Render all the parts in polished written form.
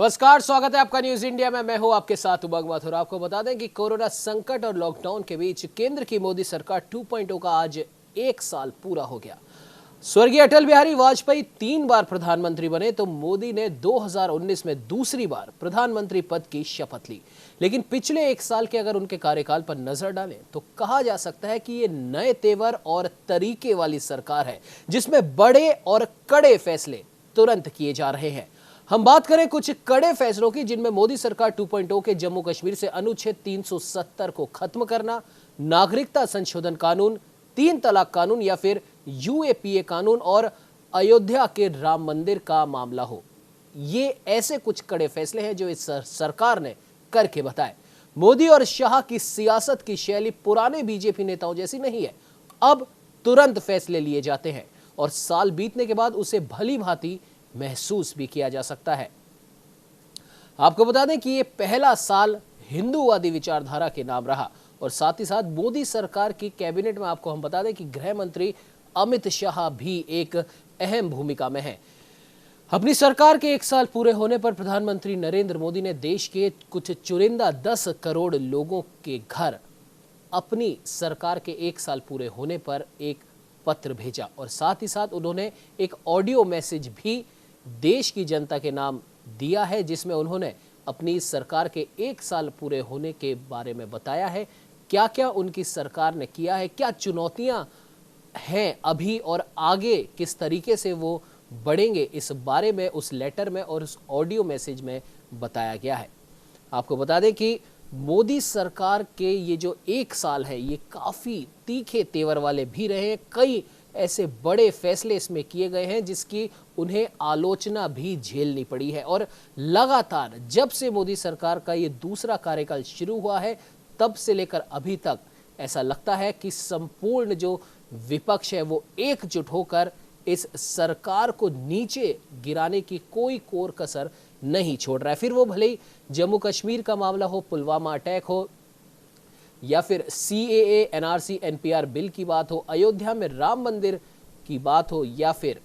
नमस्कार, स्वागत है आपका न्यूज इंडिया में। मैं हूं आपके साथ उमंग माथुर। आपको बता दें कि कोरोना संकट और लॉकडाउन के बीच केंद्र की मोदी सरकार 2.0 का आज 1 साल पूरा हो गया। स्वर्गीय अटल बिहारी वाजपेयी 3 बार प्रधानमंत्री बने तो मोदी ने 2019 में दूसरी बार प्रधानमंत्री पद की शपथ ली। लेकिन पिछले 1 साल के अगर उनके कार्यकाल पर नजर डालें तो कहा जा सकता है कि ये नए तेवर और तरीके वाली सरकार है, जिसमें बड़े और कड़े फैसले तुरंत किए जा रहे हैं। हम बात करें कुछ कड़े फैसलों की, जिनमें मोदी सरकार 2.0 के जम्मू कश्मीर से अनुच्छेद 370 को खत्म करना, नागरिकता संशोधन कानून, 3 तलाक कानून या फिर यूएपीए कानून और अयोध्या के राम मंदिर का मामला हो। ये ऐसे कुछ कड़े फैसले हैं जो इस सरकार ने करके बताए। मोदी और शाह की सियासत की शैली पुराने बीजेपी नेताओं जैसी नहीं है। अब तुरंत फैसले लिए जाते हैं और साल बीतने के बाद उसे भली भांति महसूस भी किया जा सकता है। आपको बता दें कि ये पहला साल हिंदूवादी विचारधारा के नाम रहा और साथ ही साथ मोदी सरकार की कैबिनेट में आपको हम बता दें कि गृह मंत्री अमित शाह भी एक अहम भूमिका में है। अपनी सरकार के 1 साल पूरे होने पर प्रधानमंत्री नरेंद्र मोदी ने देश के कुछ चुनिंदा 10 करोड़ लोगों के घर अपनी सरकार के 1 साल पूरे होने पर एक पत्र भेजा और साथ ही साथ उन्होंने एक ऑडियो मैसेज भी देश की जनता के नाम दिया है, जिसमें उन्होंने अपनी सरकार के 1 साल पूरे होने के बारे में बताया है, क्या क्या उनकी सरकार ने किया है, क्या चुनौतियां हैं अभी और आगे किस तरीके से वो बढ़ेंगे, इस बारे में उस लेटर में और उस ऑडियो मैसेज में बताया गया है। आपको बता दें कि मोदी सरकार के ये जो 1 साल है ये काफ़ी तीखे तेवर वाले भी रहे हैं। कई ऐसे बड़े फैसले इसमें किए गए हैं जिसकी उन्हें आलोचना भी झेलनी पड़ी है और लगातार जब से मोदी सरकार का ये दूसरा कार्यकाल शुरू हुआ है तब से लेकर अभी तक ऐसा लगता है कि संपूर्ण जो विपक्ष है वो एकजुट होकर इस सरकार को नीचे गिराने की कोई कोर कसर नहीं छोड़ रहा है। फिर वो भले ही जम्मू कश्मीर का मामला हो, पुलवामा अटैक हो या फिर सीएए, एनआरसी, एनपीआर बिल की बात हो, अयोध्या में राम मंदिर की बात हो या फिर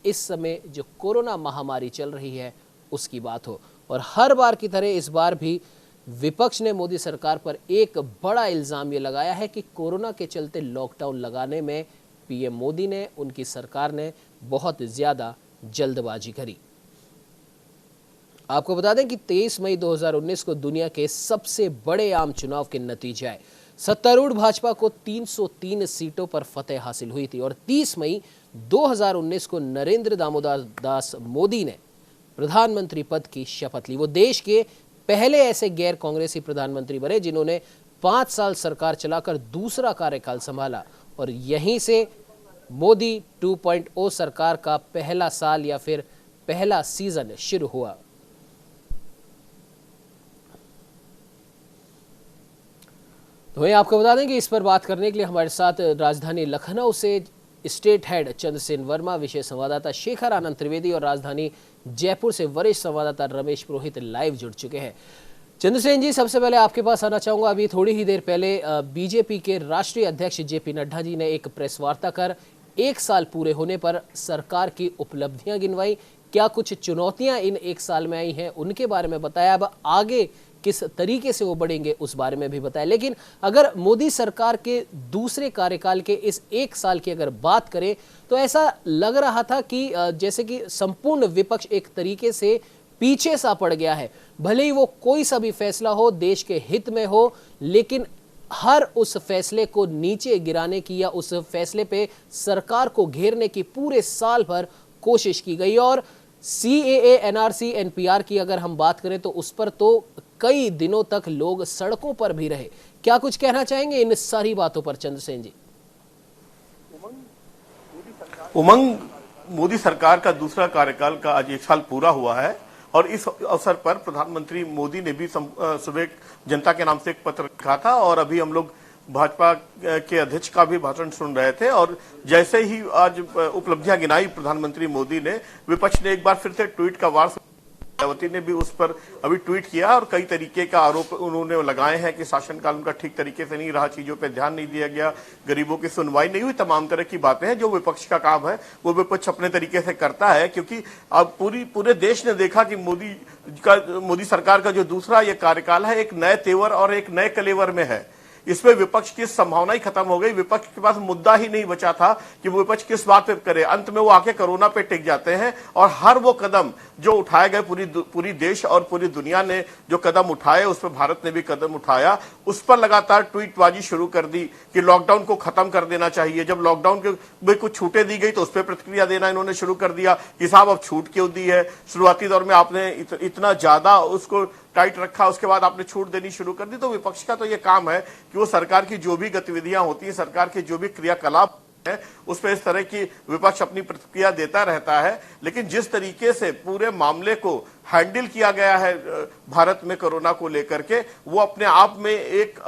इस समय जो कोरोना महामारी चल रही है उसकी बात हो। और हर बार की तरह इस बार भी विपक्ष ने मोदी सरकार पर एक बड़ा इल्जाम ये लगाया है कि कोरोना के चलते लॉकडाउन लगाने में पीएम मोदी ने, उनकी सरकार ने बहुत ज्यादा जल्दबाजी करी। आपको बता दें कि 23 मई 2019 को दुनिया के सबसे बड़े आम चुनाव के नतीजे आए। सत्तारूढ़ भाजपा को 303 सीटों पर फतेह हासिल हुई थी और 30 मई 2019 को नरेंद्र दामोदर दास मोदी ने प्रधानमंत्री पद की शपथ ली। वो देश के पहले ऐसे गैर कांग्रेसी प्रधानमंत्री बने जिन्होंने 5 साल सरकार चलाकर दूसरा कार्यकाल संभाला और यहीं से मोदी 2.0 सरकार का पहला साल या फिर पहला सीजन शुरू हुआ। तो वहीं आपको बता दें कि इस पर बात करने के लिए हमारे साथ राजधानी लखनऊ से स्टेट हेड चंद्रसेन वर्मा, विशेष संवाददाता शेखर आनंद त्रिवेदी और राजधानी जयपुर से वरिष्ठ संवाददाता रमेश पुरोहित लाइव जुड़ चुके हैं। चंद्रसेन जी, सबसे पहले आपके पास आना चाहूंगा। अभी थोड़ी ही देर पहले बीजेपी के राष्ट्रीय अध्यक्ष जेपी नड्डा जी ने एक प्रेस वार्ता कर 1 साल पूरे होने पर सरकार की उपलब्धियां गिनवाई। क्या कुछ चुनौतियां इन 1 साल में आई हैं उनके बारे में बताया। अब आगे किस तरीके से वो बढ़ेंगे उस बारे में भी बताया। लेकिन अगर मोदी सरकार के दूसरे कार्यकाल के इस 1 साल की अगर बात करें तो ऐसा लग रहा था कि जैसे कि संपूर्ण विपक्ष एक तरीके से पीछे सा पड़ गया है। भले ही वो कोई सा भी फैसला हो, देश के हित में हो, लेकिन हर उस फैसले को नीचे गिराने की या उस फैसले पे सरकार को घेरने की पूरे साल भर कोशिश की गई। और सीएए, एनआरसी, एनपीआर की अगर हम बात करें तो उस पर तो कई दिनों तक लोग सड़कों पर भी रहे। क्या कुछ कहना चाहेंगे इन सारी बातों पर चंद्रसेन जी? उमंग, मोदी सरकार का दूसरा कार्यकाल का आज 1 साल पूरा हुआ है और इस अवसर पर प्रधानमंत्री मोदी ने भी सुबह जनता के नाम से एक पत्र लिखा था और अभी हम लोग भाजपा के अध्यक्ष का भी भाषण सुन रहे थे। और जैसे ही आज उपलब्धियां गिनाई प्रधानमंत्री मोदी ने, विपक्ष ने एक बार फिर से ट्वीट का वार मायावती ने भी उस पर अभी ट्वीट किया और कई तरीके का आरोप उन्होंने लगाए हैं कि शासनकाल उनका ठीक तरीके से नहीं रहा, चीजों पे ध्यान नहीं दिया गया, गरीबों की सुनवाई नहीं हुई, तमाम तरह की बातें हैं जो विपक्ष का काम है वो विपक्ष अपने तरीके से करता है। क्योंकि अब पूरे देश ने देखा कि मोदी सरकार का जो दूसरा ये कार्यकाल है एक नए तेवर और एक नए कलेवर में है। इसमें विपक्ष की संभावना ही खत्म हो गई। विपक्ष के पास मुद्दा ही नहीं बचा था कि वो विपक्ष किस बात पे करे। अंत में वो आके कोरोना पे टिक जाते हैं और हर वो कदम जो उठाए गए पूरी देश और पूरी दुनिया ने जो कदम उठाए उस पर भारत ने भी कदम उठाया, उस पर लगातार ट्वीटबाजी शुरू कर दी कि लॉकडाउन को खत्म कर देना चाहिए। जब लॉकडाउन के में कुछ छूटें दी गई तो उस पर प्रतिक्रिया देना इन्होंने शुरू कर दिया कि साहब अब छूट क्यों दी है, शुरुआती दौर में आपने इतना ज्यादा उसको टाइट रखा, उसके बाद आपने छूट देनी शुरू कर दी। तो विपक्ष का तो ये काम है कि वो सरकार की जो भी गतिविधियां होती हैं, सरकार के जो भी क्रियाकलाप है उस पर इस तरह की विपक्ष अपनी प्रतिक्रिया देता रहता है। लेकिन जिस तरीके से पूरे मामले को हैंडल किया गया है भारत में कोरोना को लेकर के, वो अपने आप में एक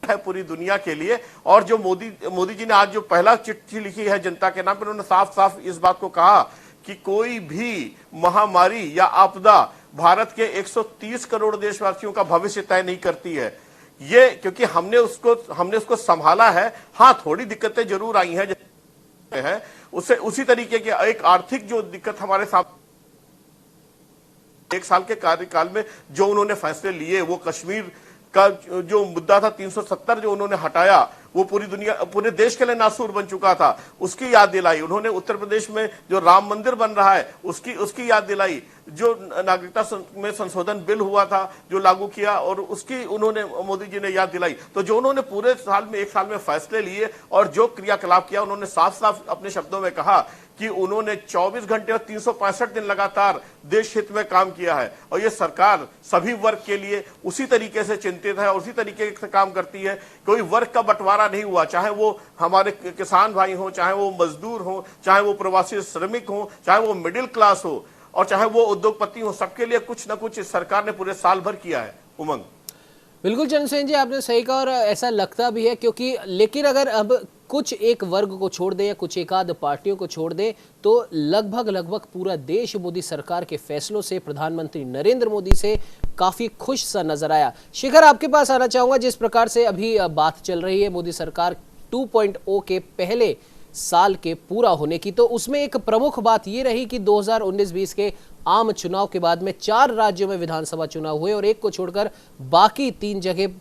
है पूरी दुनिया के लिए। और जो मोदी जी ने आज जो पहला चिट्ठी लिखी है जनता के नाम पर, उन्होंने साफ साफ इस बात को कहा कि कोई भी महामारी या आपदा भारत के 130 करोड़ देशवासियों का भविष्य तय नहीं करती है। ये क्योंकि हमने उसको संभाला है। हाँ, थोड़ी दिक्कतें जरूर आई हैं उससे उसी तरीके की एक आर्थिक जो दिक्कत हमारे सामने एक साल के कार्यकाल में जो उन्होंने फैसले लिए, वो कश्मीर का जो मुद्दा था 370 जो उन्होंने हटाया, वो पूरे देश के लिए नासूर बन चुका था, उसकी याद दिलाई। उन्होंने उत्तर प्रदेश में जो राम मंदिर बन रहा है उसकी याद दिलाई। जो नागरिकता में संशोधन बिल हुआ था जो लागू किया और उसकी उन्होंने मोदी जी ने याद दिलाई। तो जो उन्होंने पूरे एक साल में फैसले लिए और जो क्रियाकलाप किया, उन्होंने साफ साफ अपने शब्दों में कहा कि उन्होंने 24 घंटे और 365 दिन लगातार देश हित में काम किया है। और ये सरकार सभी वर्ग के लिए उसी तरीके से चिंतित है और उसी तरीके से काम करती है। कोई वर्ग का बंटवारा नहीं हुआ, चाहे वो हमारे किसान भाई हो, चाहे वो मजदूर हो, चाहे वो प्रवासी श्रमिक हो, चाहे वो मिडिल क्लास हो और चाहे वो उद्योगपति हो, सबके लिए कुछ ना कुछ इस सरकार ने पूरे साल भर किया है। उमंग, बिल्कुल चंद्रसेन जी, आपने सही कहा और ऐसा लगता भी है क्योंकि लेकिन अगर अब कुछ एक वर्ग को छोड़ दे या कुछ एक आध पार्टियों को छोड़ दे तो लगभग पूरा देश मोदी सरकार के फैसलों से, प्रधानमंत्री नरेंद्र मोदी से काफी खुश सा नजर आया। शिखर, आपके पास आना चाहूंगा। जिस प्रकार से अभी बात चल रही है मोदी सरकार 2.0 के पहले साल के पूरा होने की, तो उसमें एक प्रमुख बात यह रही कि 2019-20 के आम चुनाव के बाद में 4 राज्यों में विधानसभा चुनाव हुए और एक को छोड़कर बाकी 3 जगह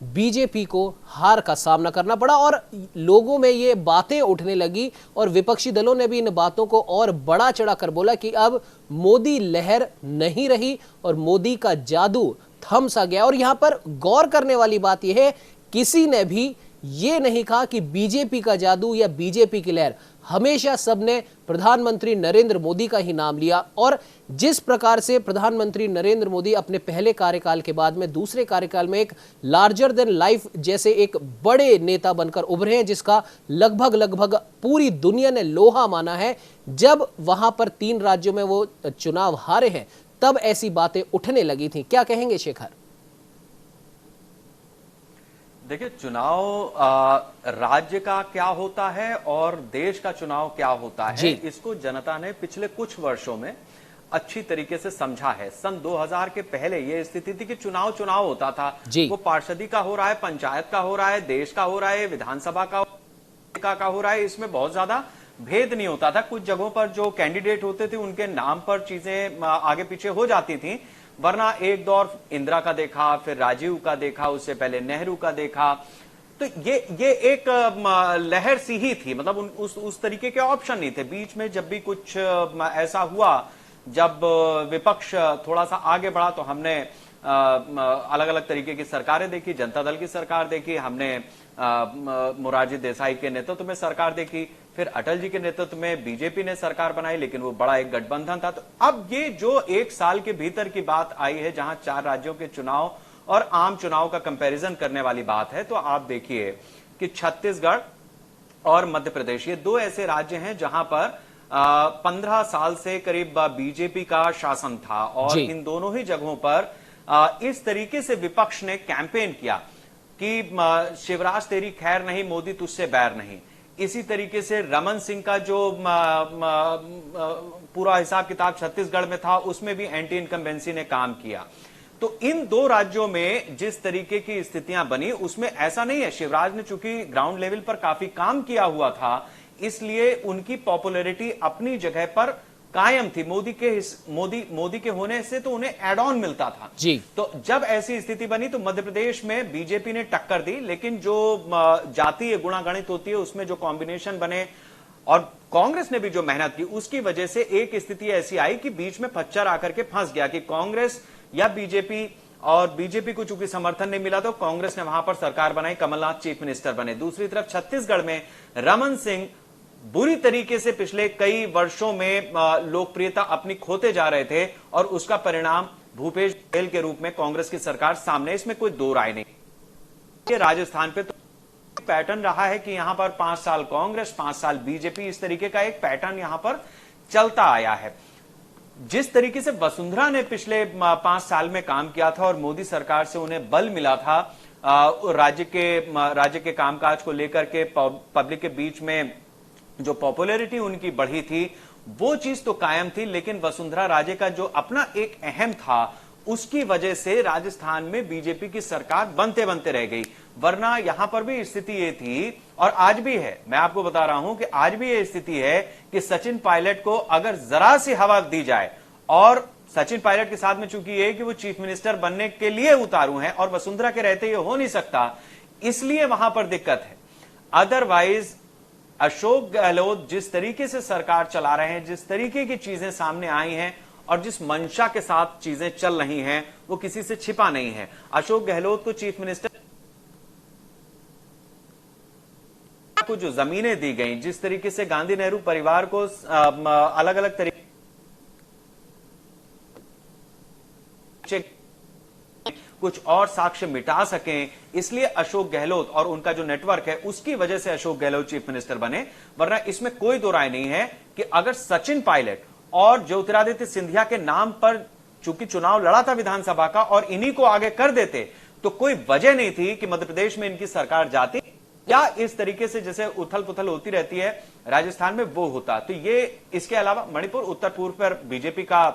बीजेपी को हार का सामना करना पड़ा और लोगों में ये बातें उठने लगी और विपक्षी दलों ने भी इन बातों को और बड़ा चढ़ाकर बोला कि अब मोदी लहर नहीं रही और मोदी का जादू थम सा गया। और यहां पर गौर करने वाली बात यह है, किसी ने भी ये नहीं कहा कि बीजेपी का जादू या बीजेपी की लहर, हमेशा सबने प्रधानमंत्री नरेंद्र मोदी का ही नाम लिया। और जिस प्रकार से प्रधानमंत्री नरेंद्र मोदी अपने पहले कार्यकाल के बाद में दूसरे कार्यकाल में एक लार्जर देन लाइफ जैसे एक बड़े नेता बनकर उभरे हैं, जिसका लगभग पूरी दुनिया ने लोहा माना है, जब वहां पर 3 राज्यों में वो चुनाव हारे हैं तब ऐसी बातें उठने लगी थी। क्या कहेंगे शेखर? देखिए, चुनाव राज्य का क्या होता है और देश का चुनाव क्या होता है, इसको जनता ने पिछले कुछ वर्षों में अच्छी तरीके से समझा है। सन 2000 के पहले ये स्थिति थी कि चुनाव होता था, वो पार्षदी का हो रहा है, पंचायत का हो रहा है, देश का हो रहा है, विधानसभा का हो रहा है, इसमें बहुत ज्यादा भेद नहीं होता था। कुछ जगहों पर जो कैंडिडेट होते थे उनके नाम पर चीजें आगे पीछे हो जाती थी, वरना एक दौर इंदिरा का देखा, फिर राजीव का देखा, उससे पहले नेहरू का देखा। तो ये एक लहर सी ही थी, मतलब उस तरीके के ऑप्शन नहीं थे। बीच में जब भी कुछ ऐसा हुआ, जब विपक्ष थोड़ा सा आगे बढ़ा, तो हमने अलग अलग तरीके की सरकारें देखी। जनता दल की सरकार देखी, हमने मोरारजी देसाई के नेतृत्व में सरकार देखी, फिर अटल जी के नेतृत्व में बीजेपी ने सरकार बनाई, लेकिन वो बड़ा एक गठबंधन था। तो अब ये जो 1 साल के भीतर की बात आई है, जहां 4 राज्यों के चुनाव और आम चुनाव का कंपैरिजन करने वाली बात है, तो आप देखिए कि छत्तीसगढ़ और मध्य प्रदेश, ये 2 ऐसे राज्य हैं जहां पर 15 साल से करीब बीजेपी का शासन था और इन दोनों ही जगहों पर इस तरीके से विपक्ष ने कैंपेन किया कि शिवराज तेरी खैर नहीं, मोदी तुझसे बैर नहीं। इसी तरीके से रमन सिंह का जो पूरा हिसाब किताब छत्तीसगढ़ में था, उसमें भी एंटी इनकम्बेंसी ने काम किया। तो इन दो राज्यों में जिस तरीके की स्थितियां बनी, उसमें ऐसा नहीं है, शिवराज ने चूंकि ग्राउंड लेवल पर काफी काम किया हुआ था, इसलिए उनकी पॉपुलैरिटी अपनी जगह पर कायम थी। मोदी के होने से तो उन्हें एड ऑन मिलता था जी। तो जब ऐसी स्थिति बनी तो मध्य प्रदेश में बीजेपी ने टक्कर दी, लेकिन जो जातीय गुणागणित होती है उसमें जो कॉम्बिनेशन बने और कांग्रेस ने भी जो मेहनत की, उसकी वजह से एक स्थिति ऐसी आई कि बीच में पच्चर आकर के फंस गया कि कांग्रेस या बीजेपी, और बीजेपी को चूंकि समर्थन नहीं मिला तो कांग्रेस ने वहां पर सरकार बनाई, कमलनाथ चीफ मिनिस्टर बने। दूसरी तरफ छत्तीसगढ़ में रमन सिंह बुरी तरीके से पिछले कई वर्षों में लोकप्रियता अपनी खोते जा रहे थे और उसका परिणाम भूपेश बघेल के रूप में कांग्रेस की सरकार सामने, इसमें कोई दो राय नहीं। राजस्थान पे तो पैटर्न रहा है कि यहां पर 5 साल कांग्रेस, 5 साल बीजेपी, इस तरीके का एक पैटर्न यहां पर चलता आया है। जिस तरीके से वसुंधरा ने पिछले 5 साल में काम किया था और मोदी सरकार से उन्हें बल मिला था राज्य के कामकाज को लेकर के, पब्लिक के बीच में जो पॉपुलैरिटी उनकी बढ़ी थी, वो चीज तो कायम थी, लेकिन वसुंधरा राजे का जो अपना एक अहम था, उसकी वजह से राजस्थान में बीजेपी की सरकार बनते बनते रह गई। वरना यहां पर भी स्थिति ये थी और आज भी है, मैं आपको बता रहा हूं कि आज भी ये स्थिति है कि सचिन पायलट को अगर जरा सी हवा दी जाए, और सचिन पायलट के साथ में चूंकि ये कि वो चीफ मिनिस्टर बनने के लिए उतारू हैं और वसुंधरा के रहते ये हो नहीं सकता, इसलिए वहां पर दिक्कत है। अदरवाइज अशोक गहलोत जिस तरीके से सरकार चला रहे हैं, जिस तरीके की चीजें सामने आई हैं और जिस मंशा के साथ चीजें चल रही हैं, वो किसी से छिपा नहीं है। अशोक गहलोत को चीफ मिनिस्टर को जो जमीनें दी गई, जिस तरीके से गांधी नेहरू परिवार को अलग अलग तरीके कुछ और साक्ष्य मिटा सकें, इसलिए अशोक गहलोत और उनका जो नेटवर्क है उसकी वजह से अशोक गहलोत चीफ मिनिस्टर बने। वरना इसमें कोई दो राय नहीं है कि अगर सचिन पायलट और ज्योतिरादित्य सिंधिया के नाम पर चूंकि चुनाव लड़ा था विधानसभा का और इन्हीं को आगे कर देते तो कोई वजह नहीं थी कि मध्य प्रदेश में इनकी सरकार जाती या इस तरीके से जैसे उथल पुथल होती रहती है राजस्थान में वो होता। तो ये इसके अलावा मणिपुर, उत्तर पूर्व पर बीजेपी का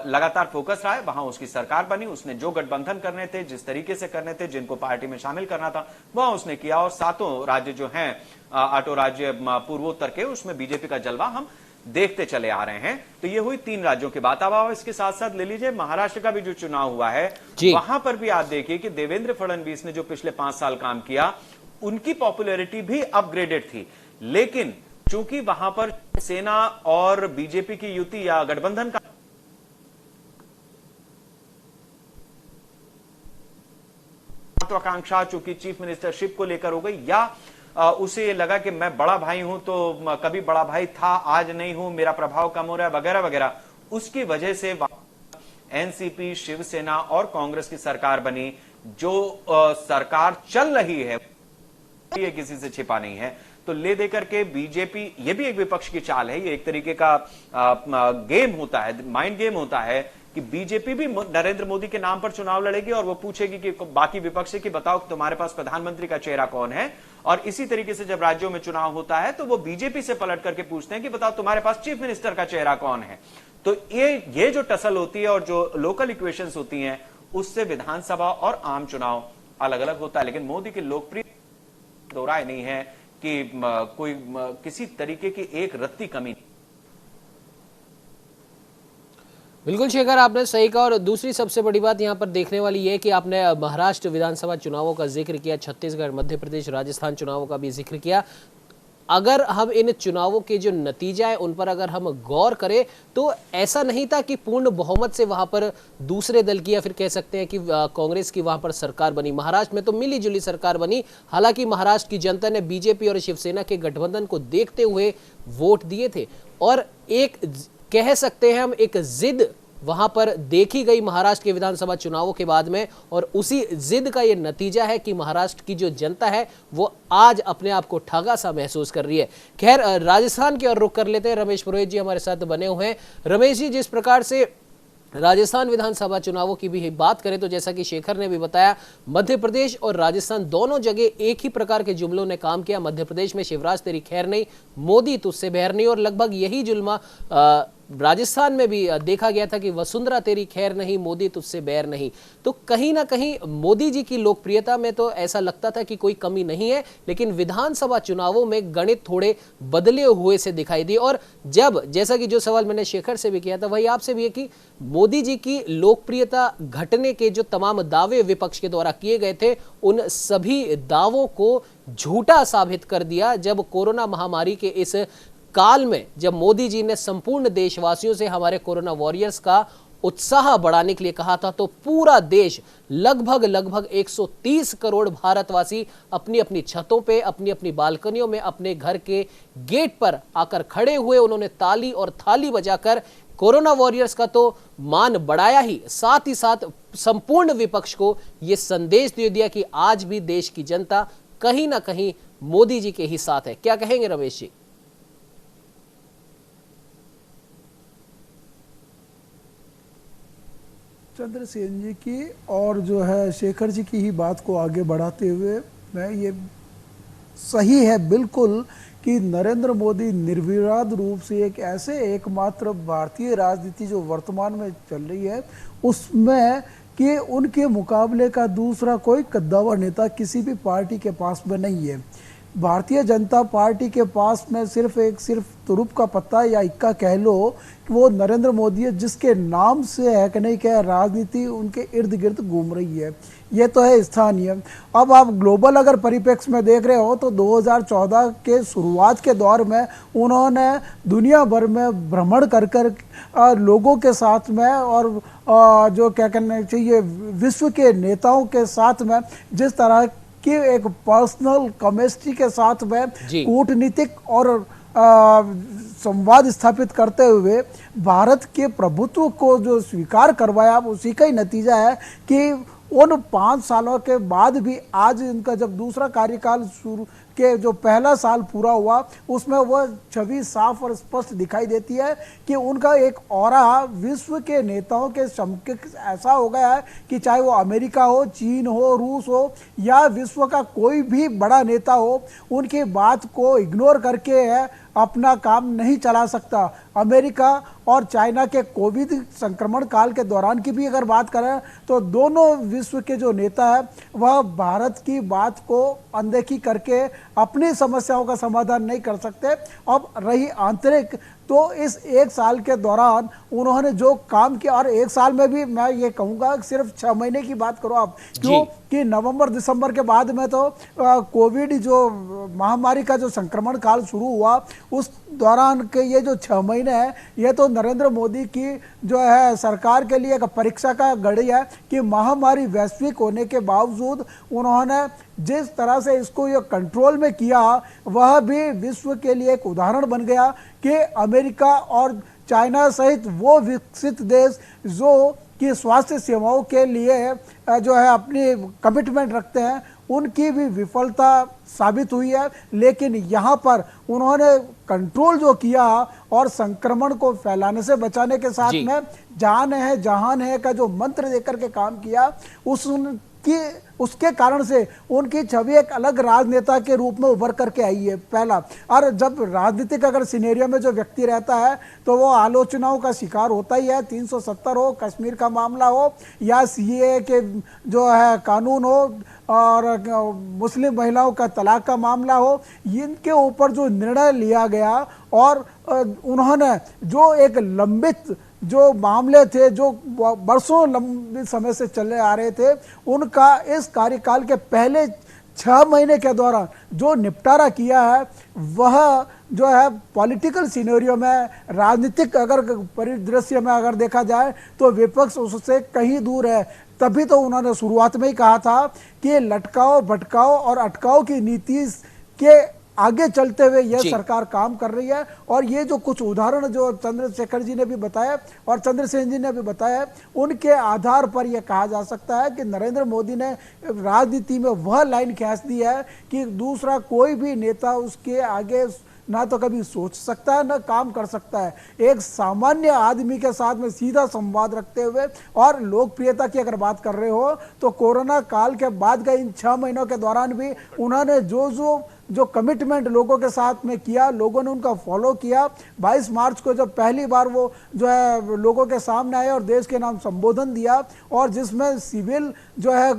लगातार फोकस रहा है, वहां उसकी सरकार बनी, उसने जो गठबंधन करने थे, जिस तरीके से करने थे, जिनको पार्टी में शामिल करना था वह उसने किया, और सातों राज्य जो हैं आठों राज्य पूर्वोत्तर के, उसमें बीजेपी का जलवा हम देखते चले आ रहे हैं। तो ये हुई 3 राज्यों की बात। अब इसके साथ साथ ले लीजिए महाराष्ट्र का भी जो चुनाव हुआ है, वहां पर भी आप देखिए कि देवेंद्र फडणवीस ने जो पिछले 5 साल काम किया, उनकी पॉपुलैरिटी भी अपग्रेडेड थी, लेकिन चूंकि वहां पर सेना और बीजेपी की युति या गठबंधन का महत्वाकांक्षा चूंकि चीफ मिनिस्टरशिप को लेकर हो गई, या उसे लगा कि मैं बड़ा भाई हूं तो कभी बड़ा भाई था, आज नहीं हूं, मेरा प्रभाव कम हो रहा है वगैरह वगैरह, उसकी वजह से एनसीपी, शिवसेना और कांग्रेस की सरकार बनी। जो सरकार चल रही है ये किसी से छिपा नहीं है। तो ले देकर के बीजेपी, ये भी एक विपक्ष की चाल है, ये एक तरीके का गेम होता है, माइंड गेम होता है कि बीजेपी भी नरेंद्र मोदी के नाम पर चुनाव लड़ेगी और वो पूछेगी कि बाकी विपक्ष से कि बताओ तुम्हारे पास प्रधानमंत्री का चेहरा कौन है, और इसी तरीके से जब राज्यों में चुनाव होता है तो वो बीजेपी से पलट करके पूछते हैं कि बताओ तुम्हारे पास चीफ मिनिस्टर का चेहरा कौन है। तो ये जो टसल होती है और जो लोकल इक्वेशंस होती हैं, उससे विधानसभा और आम चुनाव अलग अलग होता है। लेकिन मोदी की लोकप्रिय दो राय नहीं है कि कोई किसी तरीके की एक रत्ती कमी नहीं। बिल्कुल शेखर, आपने सही कहा। और दूसरी सबसे बड़ी बात यहाँ पर देखने वाली ये कि आपने महाराष्ट्र विधानसभा चुनावों का जिक्र किया, छत्तीसगढ़, मध्य प्रदेश, राजस्थान चुनावों का भी जिक्र किया। अगर हम इन चुनावों के जो नतीजा है उन पर अगर हम गौर करें तो ऐसा नहीं था कि पूर्ण बहुमत से वहां पर दूसरे दल की या फिर कह सकते हैं कि कांग्रेस की वहां पर सरकार बनी। महाराष्ट्र में तो मिली जुली सरकार बनी। हालांकि महाराष्ट्र की जनता ने बीजेपी और शिवसेना के गठबंधन को देखते हुए वोट दिए थे, और एक कह सकते हैं हम एक जिद वहां पर देखी गई महाराष्ट्र के विधानसभा चुनावों के बाद में, और उसी जिद का ये नतीजा है कि महाराष्ट्र की जो जनता है वो आज अपने आप को ठगा सा महसूस कर रही है। खैर, राजस्थान की ओर रुख कर लेते हैं। रमेश पुरोहित जी हमारे साथ बने हुए हैं। रमेश जी, जिस प्रकार से राजस्थान विधानसभा चुनावों की भी बात करें तो जैसा कि शेखर ने भी बताया, मध्य प्रदेश और राजस्थान दोनों जगह एक ही प्रकार के जुमलों ने काम किया। मध्य प्रदेश में शिवराज तेरी खैर नहीं, मोदी तुझसे बहर नहीं, और लगभग यही जुल्मा राजस्थान में भी देखा गया था कि वसुंधरा तेरी खैर नहीं, मोदी तुझसे बैर नहीं। तो कहीं ना कहीं मोदी जी की लोकप्रियता में तो ऐसा लगता था कि कोई कमी नहीं है, लेकिन विधानसभा चुनावों में गणित थोड़े बदले हुए से दिखाई दिए। और जब, जैसा कि जो सवाल मैंने शेखर से भी किया था वही आपसे भी है कि मोदी जी की लोकप्रियता घटने के जो तमाम दावे विपक्ष के द्वारा किए गए थे, उन सभी दावों को झूठा साबित कर दिया जब कोरोना महामारी के इस काल में, जब मोदी जी ने संपूर्ण देशवासियों से हमारे कोरोना वॉरियर्स का उत्साह बढ़ाने के लिए कहा था, तो पूरा देश लगभग 130 करोड़ भारतवासी अपनी अपनी छतों पे, अपनी अपनी बालकनियों में, अपने घर के गेट पर आकर खड़े हुए। उन्होंने ताली और थाली बजाकर कोरोना वॉरियर्स का तो मान बढ़ाया ही, साथ ही साथ संपूर्ण विपक्ष को यह संदेश दे दिया कि आज भी देश की जनता कहीं ना कहीं मोदी जी के ही साथ है। क्या कहेंगे रमेश जी? चंद्रसेन जी की और जो है शेखर जी की ही बात को आगे बढ़ाते हुए, मैं ये सही है बिल्कुल कि नरेंद्र मोदी निर्विवाद रूप से एक ऐसे एकमात्र भारतीय राजनीति जो वर्तमान में चल रही है उसमें कि उनके मुकाबले का दूसरा कोई कद्दावर नेता किसी भी पार्टी के पास में नहीं है। भारतीय जनता पार्टी के पास में सिर्फ तुरुप का पत्ता या इक्का कह लो कि वो नरेंद्र मोदी है, जिसके नाम से है कि नहीं क्या राजनीति उनके इर्द गिर्द घूम रही है। ये तो है स्थानीय। अब आप ग्लोबल अगर परिप्रेक्ष्य में देख रहे हो तो 2014 के शुरुआत के दौर में उन्होंने दुनिया भर में भ्रमण कर लोगों के साथ में और जो क्या कहना चाहिए विश्व के नेताओं के साथ में जिस तरह कि एक पर्सनल केमिस्ट्री के साथ में कूटनीतिक और संवाद स्थापित करते हुए भारत के प्रभुत्व को जो स्वीकार करवाया, उसी का ही नतीजा है कि उन 5 सालों के बाद भी आज इनका जब दूसरा कार्यकाल शुरू के जो पहला साल पूरा हुआ उसमें वह छवि साफ और स्पष्ट दिखाई देती है कि उनका एक ऑरा विश्व के नेताओं के समकक्ष ऐसा हो गया है कि चाहे वो अमेरिका हो, चीन हो, रूस हो या विश्व का कोई भी बड़ा नेता हो, उनकी बात को इग्नोर करके है अपना काम नहीं चला सकता। अमेरिका और चाइना के कोविड संक्रमण काल के दौरान की भी अगर बात करें तो दोनों विश्व के जो नेता है वह भारत की बात को अनदेखी करके अपनी समस्याओं का समाधान नहीं कर सकते। अब रही आंतरिक, तो इस 1 साल के दौरान उन्होंने जो काम किया, और 1 साल में भी मैं ये कहूँगा सिर्फ 6 महीने की बात करो आप, क्यों कि नवंबर दिसंबर के बाद में तो कोविड जो महामारी का जो संक्रमण काल शुरू हुआ उस दौरान के ये जो 6 महीने हैं ये तो नरेंद्र मोदी की जो है सरकार के लिए एक परीक्षा का घड़ी है कि महामारी वैश्विक होने के बावजूद उन्होंने जिस तरह से इसको ये कंट्रोल में किया वह भी विश्व के लिए एक उदाहरण बन गया कि अमेरिका और चाइना सहित वो विकसित देश जो कि स्वास्थ्य सेवाओं के लिए जो है अपनी कमिटमेंट रखते हैं उनकी भी विफलता साबित हुई है। लेकिन यहाँ पर उन्होंने कंट्रोल जो किया और संक्रमण को फैलाने से बचाने के साथ में जान है जहान है का जो मंत्र देकर के काम किया उसके कारण से उनकी छवि एक अलग राजनेता के रूप में उभर करके आई है पहला। और जब राजनीतिक अगर सिनेरियो में जो व्यक्ति रहता है तो वो आलोचनाओं का शिकार होता ही है, 370 हो, कश्मीर का मामला हो या सीएए के जो है कानून हो और मुस्लिम महिलाओं का तलाक का मामला हो, इनके ऊपर जो निर्णय लिया गया और उन्होंने जो एक लंबित जो मामले थे जो बरसों लंबे समय से चले आ रहे थे उनका इस कार्यकाल के पहले 6 महीने के दौरान जो निपटारा किया है वह जो है पॉलिटिकल सिनेरियो में राजनीतिक अगर परिदृश्य में अगर देखा जाए तो विपक्ष उससे कहीं दूर है। तभी तो उन्होंने शुरुआत में ही कहा था कि लटकाओ भटकाओ और अटकाओ की नीति के आगे चलते हुए यह सरकार काम कर रही है। और ये जो कुछ उदाहरण जो चंद्रशेखर जी ने भी बताया और चंद्रसेन जी ने भी बताया उनके आधार पर यह कहा जा सकता है कि नरेंद्र मोदी ने राजनीति में वह लाइन खींच दी है कि दूसरा कोई भी नेता उसके आगे ना तो कभी सोच सकता है ना काम कर सकता है। एक सामान्य आदमी के साथ में सीधा संवाद रखते हुए, और लोकप्रियता की अगर बात कर रहे हो तो कोरोना काल के बाद के इन 6 महीनों के दौरान भी उन्होंने जो कमिटमेंट लोगों के साथ में किया, लोगों ने उनका फॉलो किया। 22 मार्च को जब पहली बार वो जो है लोगों के सामने आए और देश के नाम संबोधन दिया, और जिसमें सिविल जो है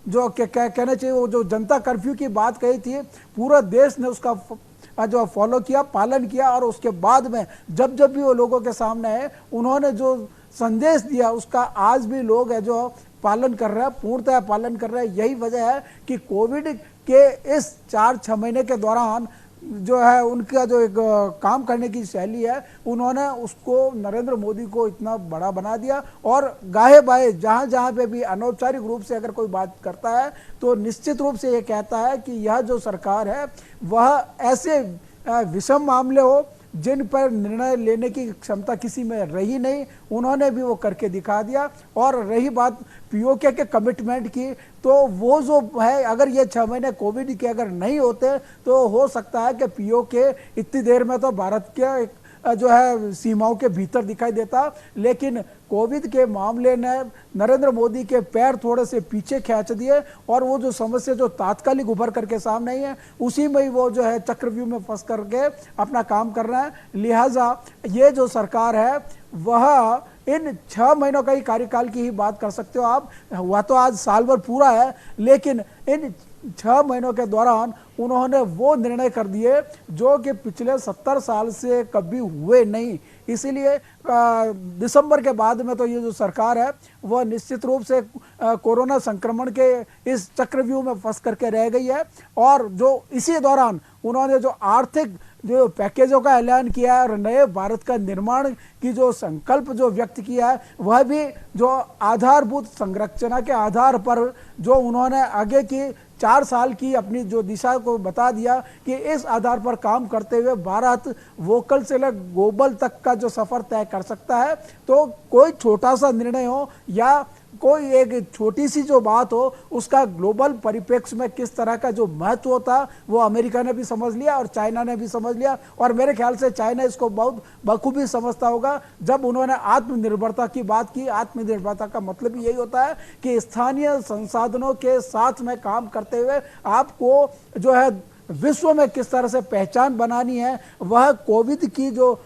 जो कहना चाहिए वो जो जनता कर्फ्यू की बात कही थी, पूरा देश ने उसका जो फॉलो किया, पालन किया। और उसके बाद में जब जब भी वो लोगों के सामने आए, उन्होंने जो संदेश दिया उसका आज भी लोग है जो पालन कर रहे हैं, पूर्णतः पालन कर रहे हैं। यही वजह है कि कोविड के इस 4-6 महीने के दौरान जो है उनका जो एक काम करने की शैली है, उन्होंने उसको नरेंद्र मोदी को इतना बड़ा बना दिया। और गाहे बाहे जहाँ जहाँ पे भी अनौपचारिक रूप से अगर कोई बात करता है तो निश्चित रूप से ये कहता है कि यह जो सरकार है वह ऐसे विषम मामले हो जिन पर निर्णय लेने की क्षमता किसी में रही नहीं, उन्होंने भी वो करके दिखा दिया। और रही बात पीओके के कमिटमेंट की, तो वो जो है अगर ये 6 महीने कोविड के अगर नहीं होते तो हो सकता है कि पीओके इतनी देर में तो भारत के जो है सीमाओं के भीतर दिखाई देता। लेकिन कोविड के मामले ने नरेंद्र मोदी के पैर थोड़े से पीछे खींच दिए, और वो जो समस्या जो तात्कालिक उभर करके सामने आई है उसी में ही वो जो है चक्रव्यूह में फंस करके अपना काम कर रहे हैं। लिहाजा ये जो सरकार है वह इन 6 महीनों का ही कार्यकाल की ही बात कर सकते हो आप। हुआ तो आज साल भर पूरा है, लेकिन इन 6 महीनों के दौरान उन्होंने वो निर्णय कर दिए जो कि पिछले 70 साल से कभी हुए नहीं। इसीलिए दिसंबर के बाद में तो ये जो सरकार है वह निश्चित रूप से कोरोना संक्रमण के इस चक्रव्यूह में फंस करके रह गई है। और जो इसी दौरान उन्होंने जो आर्थिक जो पैकेजों का ऐलान किया है और नए भारत का निर्माण की जो संकल्प जो व्यक्त किया है, वह भी जो आधारभूत संरचना के आधार पर जो उन्होंने आगे की 4 साल की अपनी जो दिशा को बता दिया कि इस आधार पर काम करते हुए भारत वोकल से लेकर ग्लोबल तक का जो सफर तय कर सकता है। तो कोई छोटा सा निर्णय हो या कोई एक छोटी सी जो बात हो, उसका ग्लोबल परिप्रेक्ष्य में किस तरह का जो महत्व होता वो अमेरिका ने भी समझ लिया और चाइना ने भी समझ लिया। और मेरे ख्याल से चाइना इसको बहुत बखूबी समझता होगा। जब उन्होंने आत्मनिर्भरता की बात की, आत्मनिर्भरता का मतलब यही होता है कि स्थानीय संसाधनों के साथ में काम करते हुए आपको जो है विश्व में किस तरह से पहचान बनानी है। वह कोविड की जो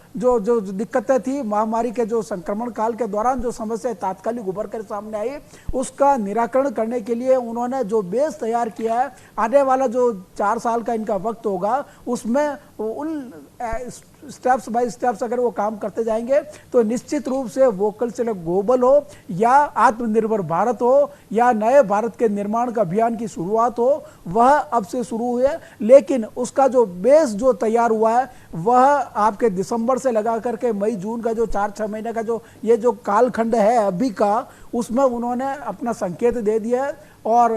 दिक्कतें थी, महामारी के जो संक्रमण काल के दौरान जो समस्या तात्कालिक उभर कर सामने आई, उसका निराकरण करने के लिए उन्होंने जो बेस तैयार किया है, आने वाला जो 4 साल का इनका वक्त होगा उसमें उन स्टेप्स बाय स्टेप्स अगर वो काम करते जाएंगे तो निश्चित रूप से वोकल से ग्लोबल हो या आत्मनिर्भर भारत हो या नए भारत के निर्माण का अभियान की शुरुआत हो, वह अब से शुरू हुई है। लेकिन उसका जो बेस जो तैयार हुआ है वह आपके दिसंबर से लगा करके मई जून का जो 4-6 महीने का जो ये जो कालखंड है अभी का, उसमें उन्होंने अपना संकेत दे दिया है। और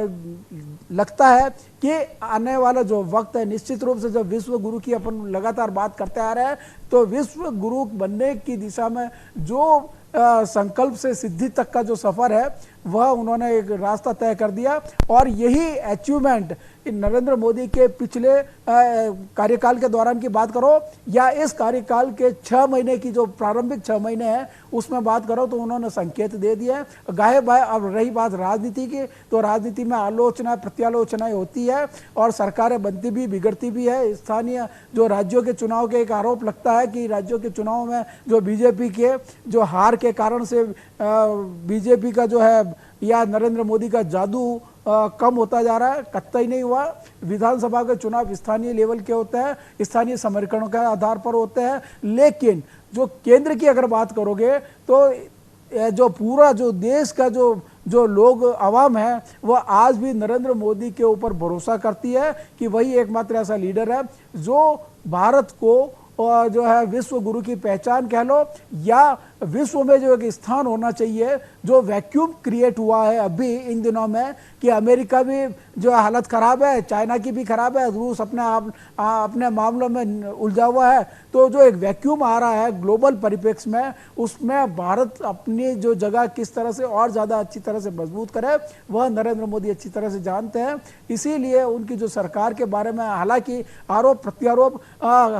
लगता है कि आने वाला जो वक्त है, निश्चित रूप से जब विश्व गुरु की अपन लगातार बात करते आ रहे हैं, तो विश्व गुरु बनने की दिशा में जो संकल्प से सिद्धि तक का जो सफर है वह उन्होंने एक रास्ता तय कर दिया। और यही अचीवमेंट नरेंद्र मोदी के पिछले कार्यकाल के दौरान की बात करो या इस कार्यकाल के 6 महीने की जो प्रारंभिक 6 महीने हैं उसमें बात करो, तो उन्होंने संकेत दे दिया है। गाहे बाहे अब रही बात राजनीति की, तो राजनीति में आलोचना प्रत्यालोचनाएं होती है और सरकारें बनती भी बिगड़ती भी है। स्थानीय जो राज्यों के चुनाव के एक आरोप लगता है कि राज्यों के चुनाव में जो बीजेपी के जो हार के कारण से बीजेपी का जो है या नरेंद्र मोदी का जादू कम होता जा रहा है। कतई नहीं हुआ। विधानसभा के चुनाव स्थानीय लेवल के होते हैं, स्थानीय समीकरणों के आधार पर होते हैं। लेकिन जो केंद्र की अगर बात करोगे तो जो पूरा जो देश का जो लोग आवाम है वह आज भी नरेंद्र मोदी के ऊपर भरोसा करती है कि वही एकमात्र ऐसा लीडर है जो भारत को जो है विश्व गुरु की पहचान कह लो या विश्व में जो एक स्थान होना चाहिए, जो वैक्यूम क्रिएट हुआ है अभी इन दिनों में कि अमेरिका भी जो हालत खराब है, चाइना की भी खराब है, रूस अपने मामलों में उलझा हुआ है, तो जो एक वैक्यूम आ रहा है ग्लोबल परिप्रेक्ष्य में, उसमें भारत अपनी जो जगह किस तरह से और ज़्यादा अच्छी तरह से मजबूत करे वह नरेंद्र मोदी अच्छी तरह से जानते हैं। इसीलिए उनकी जो सरकार के बारे में हालांकि आरोप प्रत्यारोप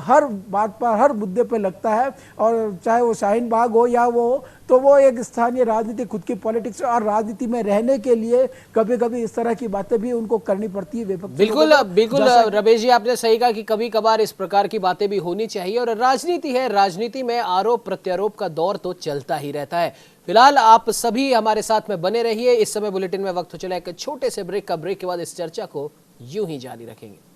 हर बात पर, हर मुद्दे पर लगता है, और चाहे वो शाहीन बाग हो या वो, तो वो एक स्थानीय राजनीति, खुद की पॉलिटिक्स और राजनीति में रहने के लिए कभी कभी इस तरह की बातें भी उनको करनी पड़ती है। बिल्कुल बिल्कुल रमेश जी, आपने सही कहा कि कभी कभार इस प्रकार की बातें भी होनी चाहिए, और राजनीति है, राजनीति में आरोप प्रत्यारोप का दौर तो चलता ही रहता है। फिलहाल आप सभी हमारे साथ में बने रहिए। इस समय बुलेटिन में वक्त हो चला एक छोटे से ब्रेक का। ब्रेक के बाद इस चर्चा को यूं ही जारी रखेंगे।